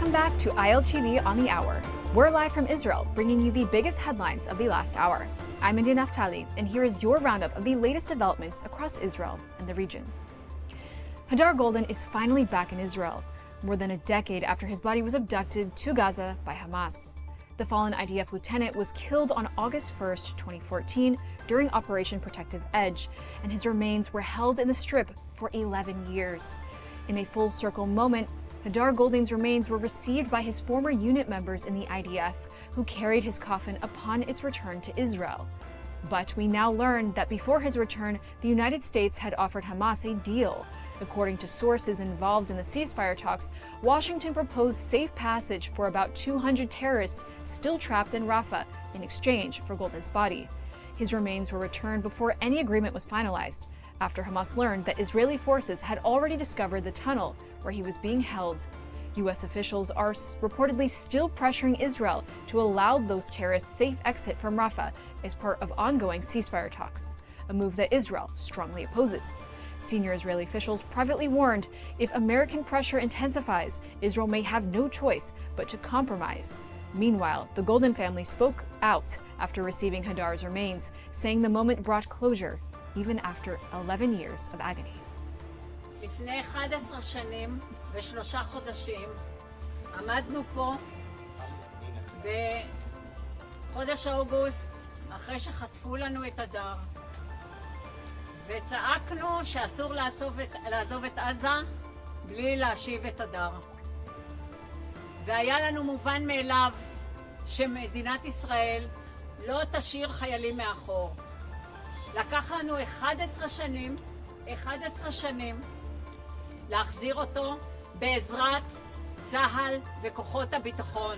Welcome back to ILTV on the Hour. We're live from Israel, bringing you the biggest headlines of the last hour. I'm India Naftali, and here is your roundup of the latest developments across Israel and the region. Hadar Goldin is finally back in Israel, more than a decade after his body was abducted to Gaza by Hamas. The fallen IDF lieutenant was killed on August 1st, 2014, during Operation Protective Edge, and his remains were held in the Strip for 11 years. In a full-circle moment, Hadar Goldin's remains were received by his former unit members in the IDF, who carried his coffin upon its return to Israel. But we now learn that before his return, the United States had offered Hamas a deal. According to sources involved in the ceasefire talks, Washington proposed safe passage for about 200 terrorists still trapped in Rafah in exchange for Goldin's body. His remains were returned before any agreement was finalized, after Hamas learned that Israeli forces had already discovered the tunnel where he was being held. U.S. officials are reportedly still pressuring Israel to allow those terrorists safe exit from Rafah as part of ongoing ceasefire talks, a move that Israel strongly opposes. Senior Israeli officials privately warned if American pressure intensifies, Israel may have no choice but to compromise. Meanwhile, the Goldin family spoke out after receiving Hadar's remains, saying the moment brought closure, even after 11 years of agony. לפני 11 שנים ו3 חודשים עמדנו פה בחודש אוגוסט אחרי שחטפו לנו את הדר וצעקנו שאסור לעזוב את עזה בלי להשיב את הדר. והיה לנו מובן מאליו שמדינת ישראל לא תשאיר חיילים מאחור. לקח לנו 11 שנים להחזיר אותו בעזרת צה"ל וכוחות הביטחון.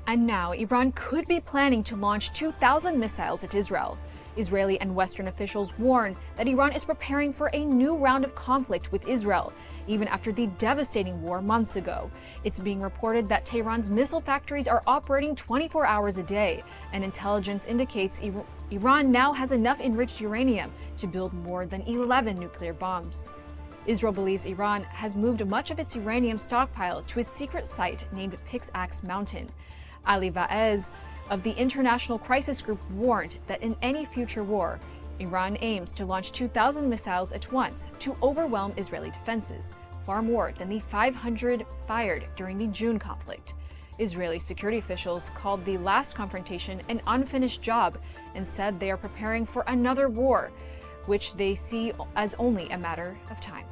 And now, Iran could be planning to launch 2,000 missiles at Israel. Israeli and Western officials warn that Iran is preparing for a new round of conflict with Israel, even after the devastating war months ago. It's being reported that Tehran's missile factories are operating 24 hours a day, and intelligence indicates Iran now has enough enriched uranium to build more than 11 nuclear bombs. Israel believes Iran has moved much of its uranium stockpile to a secret site named Pickaxe Mountain. Ali Vaez of the International Crisis Group warned that in any future war, Iran aims to launch 2,000 missiles at once to overwhelm Israeli defenses, far more than the 500 fired during the June conflict. Israeli security officials called the last confrontation an unfinished job and said they are preparing for another war, which they see as only a matter of time.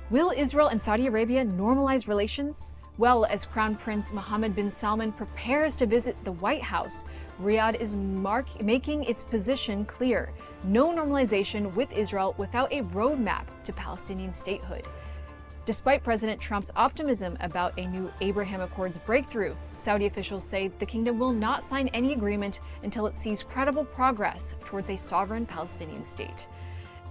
Will Israel and Saudi Arabia normalize relations? Well, as Crown Prince Mohammed bin Salman prepares to visit the White House, Riyadh is making its position clear: no normalization with Israel without a roadmap to Palestinian statehood. Despite President Trump's optimism about a new Abraham Accords breakthrough, Saudi officials say the kingdom will not sign any agreement until it sees credible progress towards a sovereign Palestinian state.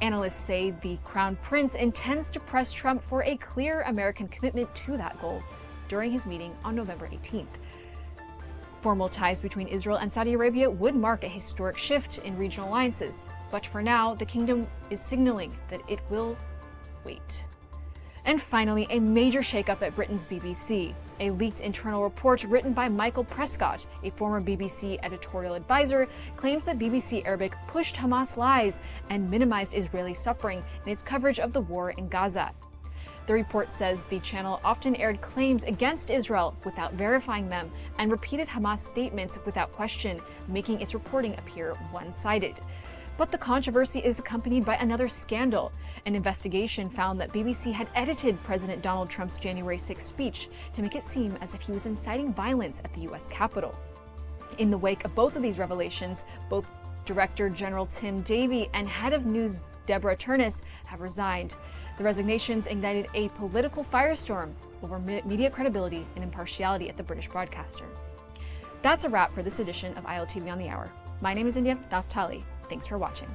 Analysts say the Crown Prince intends to press Trump for a clear American commitment to that goal during his meeting on November 18th. Formal ties between Israel and Saudi Arabia would mark a historic shift in regional alliances, but for now, the kingdom is signaling that it will wait. And finally, a major shakeup at Britain's BBC. A leaked internal report written by Michael Prescott, a former BBC editorial advisor, claims that BBC Arabic pushed Hamas lies and minimized Israeli suffering in its coverage of the war in Gaza. The report says the channel often aired claims against Israel without verifying them and repeated Hamas statements without question, making its reporting appear one-sided. But the controversy is accompanied by another scandal. An investigation found that BBC had edited President Donald Trump's January 6th speech to make it seem as if he was inciting violence at the U.S. Capitol. In the wake of both of these revelations, both Director General Tim Davie and Head of News Deborah Turnus have resigned. The resignations ignited a political firestorm over media credibility and impartiality at the British broadcaster. That's a wrap for this edition of ILTV on the Hour. My name is India Naftali. Thanks for watching.